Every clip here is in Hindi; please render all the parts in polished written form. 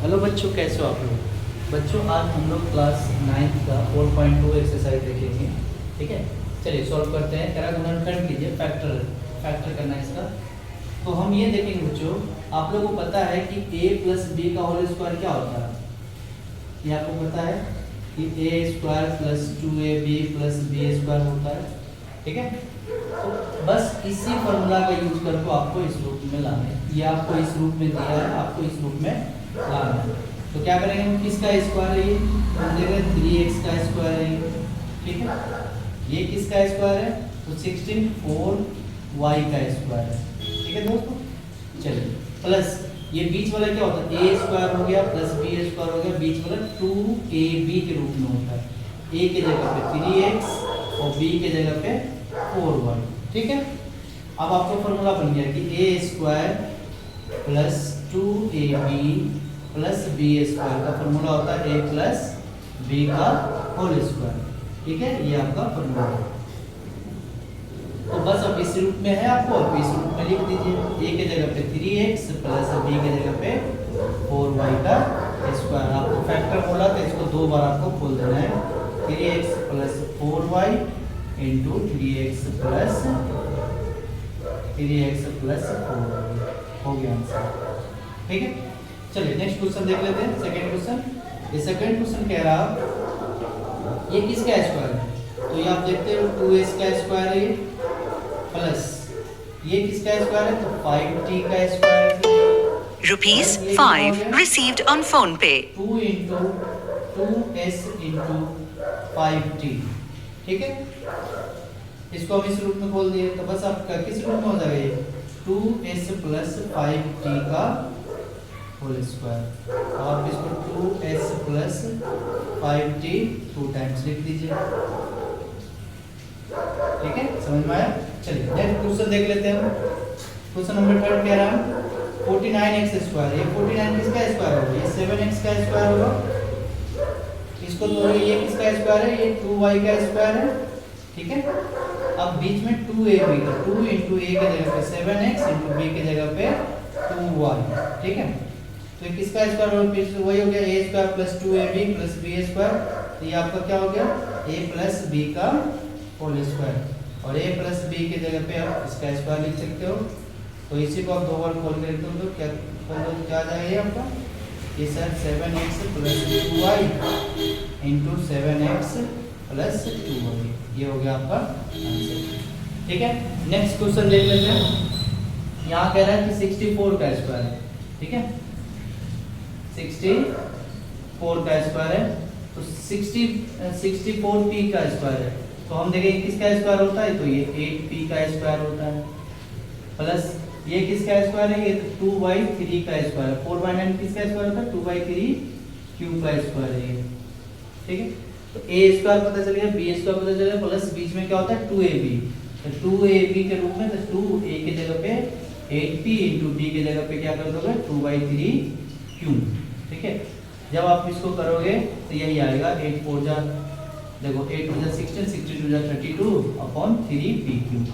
हेलो बच्चों, कैसे हो आप लोग। बच्चों आज हम लोग क्लास 9 का 4.2 एक्सरसाइज देखेंगे। ठीक है, चलिए सॉल्व करते हैं। करा गुणनखंड कीजिए, फैक्टर करना है इसका। तो हम ये देखेंगे बच्चों, आप लोगों को पता है कि a प्लस बी का होल स्क्वायर क्या होता है। ये आपको पता है कि a square plus 2ab plus B square होता है। ठीक है, तो बस इसी फॉर्मूला का यूज करके आपको इस रूप में लाना है। ये आपको इस रूप में दिया है, आपको इस रूप में लाना है। तो क्या करेंगे हम, किसका स्क्वायर है ये, हम देख रहे हैं 3x का स्क्वायर है ये। ठीक है, ये किसका स्क्वायर है, तो 16 4y का स्क्वायर है। ठीक है दोस्तों, चलिए प्लस ये बीच वाला क्या होता है, a स्क्वायर हो गया प्लस b स्क्वायर हो गया, बीच वाला 2ab के रूप में होता है। a के जगह पे 3x और b के जगह पे 4y। ठीक है, अब आपका फॉर्मूला बन गया कि a square plus 2ab plus B square का फॉर्मूला होता है a प्लस बी का होल स्क्वायर। ठीक है, ये आपका फॉर्मूला है। तो बस अब इस रूप में है, आपको अब इस रूप में लिख दीजिए। a के जगह पे 3x प्लस b के जगह पे 4y का स्क्वायर। आपको फैक्टर बोला तो इसको दो बार आपको खोल देना है। 3x plus 4y into 3x plus 4y हो गया आंसर। ठीक है, चलिए नेक्स्ट क्वेश्चन देख लेते हैं। सेकंड क्वेश्चन, ये सेकंड क्वेश्चन कह रहा ये किसका स्क्वायर है, तो ये आप देखते हो 2s का स्क्वायर है ये, प्लस ये किसका स्क्वायर है, तो 5t का स्क्वायर है। ₹5 received on phone pay. 2 into 2s into 5t। ठीक है, इसको हम इस रूप में खोल दिए, तो बस आपका किस रूप में हो जाएगा ये 2s प्लस 5t का होल स्क्वायर। और इसको 2s प्लस 5t 2 टाइम्स लिख दीजिए। ठीक है, समझ में आया। चलिए नेक्स्ट क्वेश्चन देख लेते हैं। क्वेश्चन नंबर 3 कह रहा है 49x स्क्वायर। ये 49 किसका स्क्वायर होगा, ये 7x का स्क्वायर होगा। इसको तो ये किसका स्क्वायर है, ये 2y का स्क्वायर है। ठीक है, अब बीच में 2ab का 2 इंटू a के जगह पे 7x इंटू b के जगह पे 2y। ठीक है, तो ये किसका स्क्वायर होगा, फिर से वही हो गया a square plus 2ab plus b square. तो ये आपका क्या हो गया, a प्लस b का होल स्क्वायर। और a प्लस b के जगह पे आप इसका स्क्वायर लिख सकते हो। तो इसी को आप दो बार खोल कर दो तो क्या आ जाएगा ये आपका, ये sir 7x plus 2y into 7x plus 2y। ये हो गया आपका आंसर। ठीक है, नेक्स्ट क्वेश्चन देख लेते हैं। यहाँ कह रहा है कि 64 का स्क्वायर है। ठीक है, 64 का स्क्वायर है, तो 64p का स्क्वायर है। तो हम देखेंगे किसका स्क्वायर होता है, तो ये 8p का स्क्वायर होता है। प्लस ये किसका स्क्वायर है, ये 2/3 का स्क्वायर है। 4/9 किसका स्क्वायर होता है, 2/3 क्यूब का स्क्वायर है ये। ठीक है, तो a स्क्वायर पता चल गया, b स्क्वायर पता चल गया, प्लस बीच में क्या होता है 2ab। तो 2ab के रूप में, तो 2a के जगह पे 8p इंटू b के जगह पे क्या कर दोगे 2/3 क्यूब। ठीक है, जब आप इसको करोगे तो यही आएगा 8 4 जा, देखो 8 2 जा 16, 62 जा 32 अपॉन 3p क्यूब।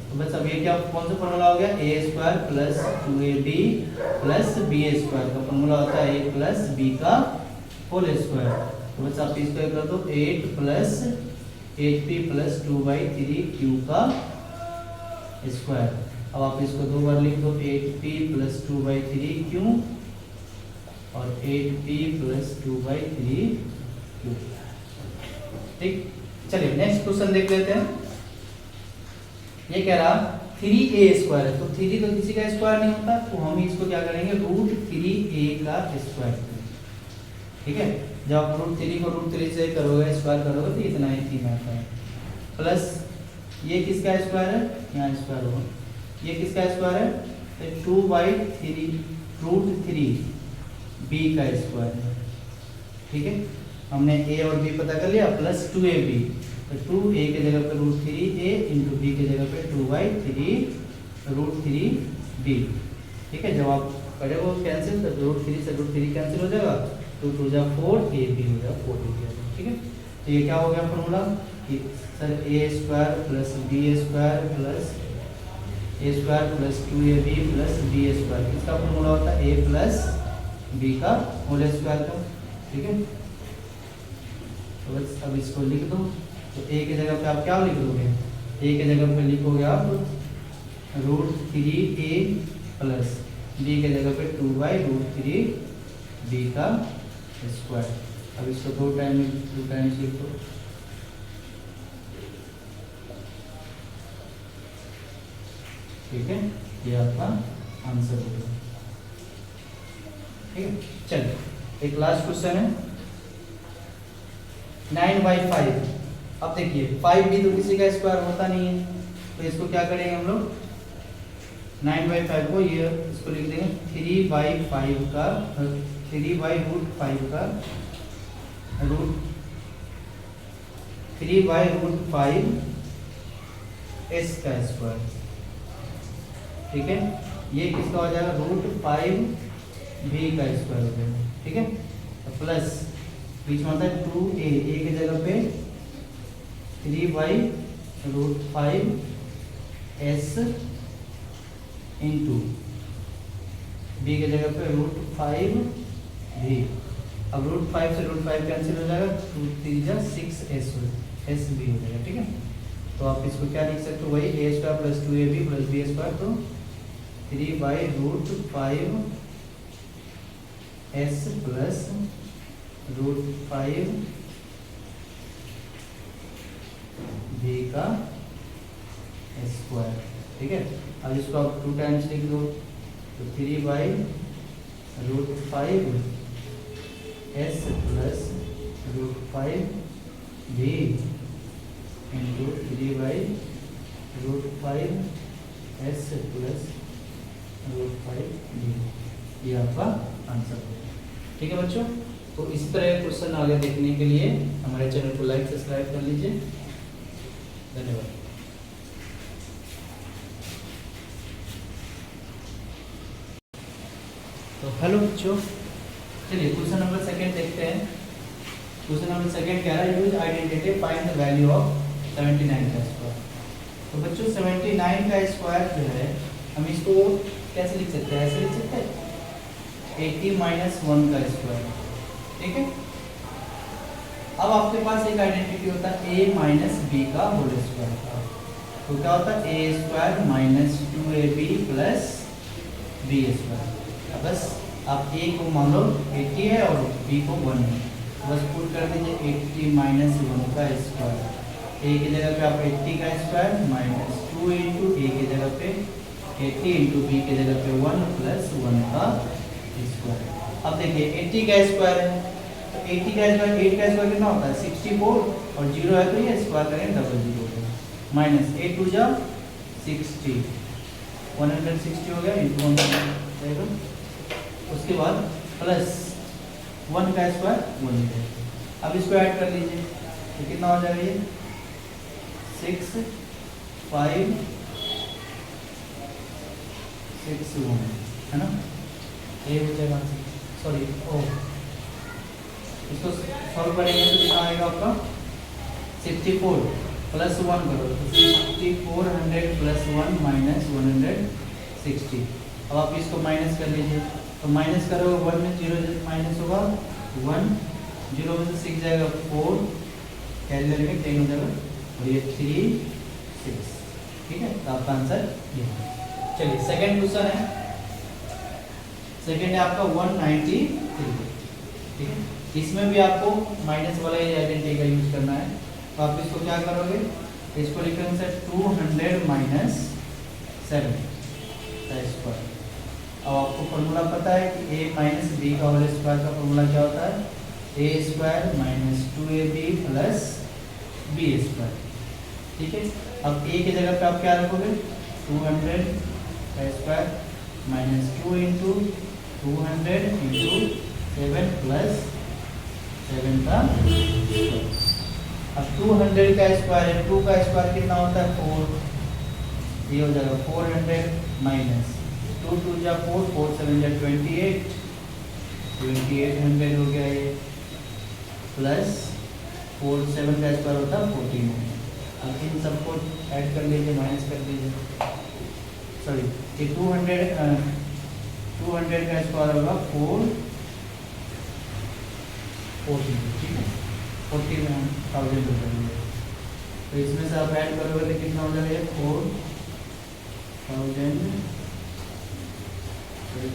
तो बस अब ये क्या कौन सा फॉर्मूला हो गया, a square plus 2ab plus b square का फॉर्मूला होता है a प्लस b का होल स्क्वायर। तो बस आप इसको कर दो 8 प्लस 8p प्लस 2/3 क्यूब का स्क्वायर। अब आप इसको दो बार लिख दो 8p प्लस 2/3 क्यूब और 8p प्लस 2/3 क्यूब। ठीक, चलिए नेक्स्ट क्वेश्चन देख लेते हैं। ये कह रहा 3a स्क्वायर है, तो 3 तो किसी का स्क्वायर नहीं होता, तो हम इसको क्या करेंगे √3a का स्क्वायर। ठीक है, जब आप √3 को √3 से करोगे स्क्वायर करोगे तो इतना ही 3 आता है। प्लस ये किसका स्क्वायर है, यहाँ स्क्वायर होगा, ये किसका स्क्वायर है, तो 2/3 √3b का स्क्वायर है। ठीक है, हमने a और b पता कर लिया, प्लस 2ab, तो 2a के जगह पे √3a इंटू b के जगह पे 2/3 √3b। ठीक है, जब आप करोगे कैंसिल तो √3 से √3 कैंसिल हो जाएगा, 2 2 जा 4 ab हो जाएगा 4ab। ठीक है, तो ये क्या हो गया फॉर्मूला कि sir a square plus b square plus a square plus 2ab plus b square, इसका फॉर्मूला होता है a प्लस बी का होल स्क्वायर का, ठीक है। तो बस अब इसको लिख दो। तो ए की जगह पे आप क्या लिख दोगे, ए की जगह पे लिखोगे आप √3a प्लस बी की जगह पे 2/√3 बी का स्क्वायर। अब इसको दो टाइम्स लिख दो। ठीक है, ये आपका आंसर होगा। ठीक है, चलिए एक लास्ट क्वेश्चन है 9/5। अब देखिए 5 भी तो किसी का स्क्वायर होता नहीं है, तो इसको क्या करेंगे हम लोग, 9/5 को ये इसको लिख देंगे 3/5 का 3/√5 का √3/√5 s का स्क्वायर। ठीक है, ये किसका हो जाएगा, √5 v का स्क्वायर हो जाएगा। ठीक है, तो प्लस बीच में होता है 2a, a की जगह पे 3/√5 s इंटू b की जगह पे √5 v। अब √5 से √5 कैंसिल हो जाएगा, 2 3 जा 6s s b हो जाएगा। ठीक है, तो आप इसको क्या लिख सकते हो, वही a² plus 2ab plus b², तो 3/√5 s प्लस √5 v का स्क्वायर। ठीक है, अब इसको आप 2 टाइम्स लिख दो, तो 3/√5 s plus √5 v into 3/√5 s plus √5 v। ये आपका आंसर है। ठीक है बच्चों, तो इस तरह क्वेश्चन आगे देखने के लिए हमारे चैनल को लाइक सब्सक्राइब कर लीजिए। धन्यवाद। तो हेलो बच्चों, चलिए क्वेश्चन नंबर सेकंड देखते हैं। क्वेश्चन नंबर सेकंड कह रहा है use identity find the value of 79 का स्क्वायर। तो बच्चों 79 का स्क्वायर जो है हम इसको कैसे लिख सकते हैं, ऐसे लिख सकते हैं 80 - 1 का स्क्वायर। ठीक है, अब आपके पास एक आइडेंटिटी होता है a - b का होल स्क्वायर का। तो क्या होता है a² - 2ab प्लस b²। अब बस आप a को मान लो 80 है और b को 1 है, बस पुट कर दीजिए 80 - 1 का स्क्वायर। a की जगह पे आप 80 का स्क्वायर माइनस 2 इंटू a की जगह पे 80 इंटू b की जगह पे 1 प्लस 1 का स्क्वायर। अब देखिए 80 का स्क्वायर है, तो 80 का स्क्वायर 8 का स्क्वायर कितना होता है 64, और 0 है तो ये स्क्वायर करेंगे डबल 0 हो गया, माइनस 8 2 जा 60 160 हो गया इंटू 1 जाएगा। उसके बाद प्लस 1 का स्क्वायर 1 है। अब इसको ऐड कर लीजिए तो कितना हो जाएगा, ये 6 5 6 1 है ना, ये हो जाएगा। सॉरी इसको सॉल्व करेंगे तो कितना आएगा आपका 64 प्लस 1 करो तो 6400 प्लस 1 माइनस 160। अब आप इसको माइनस कर लीजिए, तो माइनस करोगे 1 में 0 माइनस होगा 1, 0 में से 6 जाएगा 4, कैरी करेंगे 10 हो जाएगा, और ये 3 6। ठीक है, तो आपका आंसर ये है। चलिए सेकंड क्वेश्चन है, सेकंड है आपका 193। ठीक है, इसमें भी आपको माइनस वाला आइडेंटिटी का यूज करना है। तो आप इसको क्या करोगे, इसको लिखेंगे सर 200 माइनस 7 का स्क्वायर। अब आपको फॉर्मूला पता है कि a माइनस बी का होल स्क्वायर का फॉर्मूला क्या होता है, a² minus 2ab plus b²। ठीक है, अब a की जगह पे आप क्या रखोगे 200 का square minus 2 into 200 into 7 plus 7 का स्क्वायर। अब 200 का स्क्वायर है, 2 का स्क्वायर कितना होता है 4, ये हो जाएगा 400 माइनस 2 2 जा 4 4 7 जा 28 2800 हो गया ये, प्लस 4 7 का स्क्वायर होता है 14। अब इन सबको ऐड कर लीजिए, माइनस कर लीजिए, सॉरी ये 200 का स्क्वायर होगा 4 40, ठीक है, 40 में हम 1000 हो जाएंगे। तो इसमें से आप ऐड करोगे तो कितना हो जाएगा, 4000,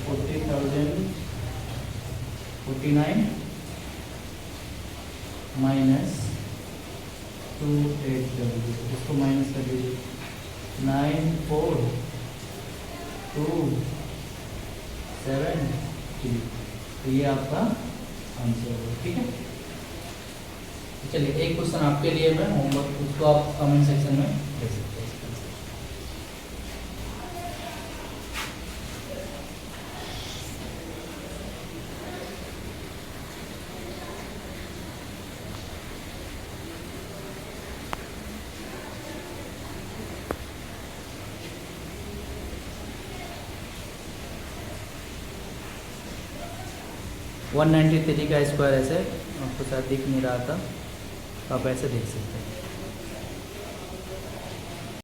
40,000, 49 माइनस 28W, इसको माइनस कर दीजिए, 94,270, तो ये आपका आंसर होगा, ठीक है। चलिए एक क्वेश्चन आपके लिए मैं होमवर्क, उसको आप कमेंट सेक्शन में देख सकते हैं। 193 का स्क्वायर ऐसे आपको शायद दिख नहीं रहा था, तो आप ऐसे देख सकते हैं।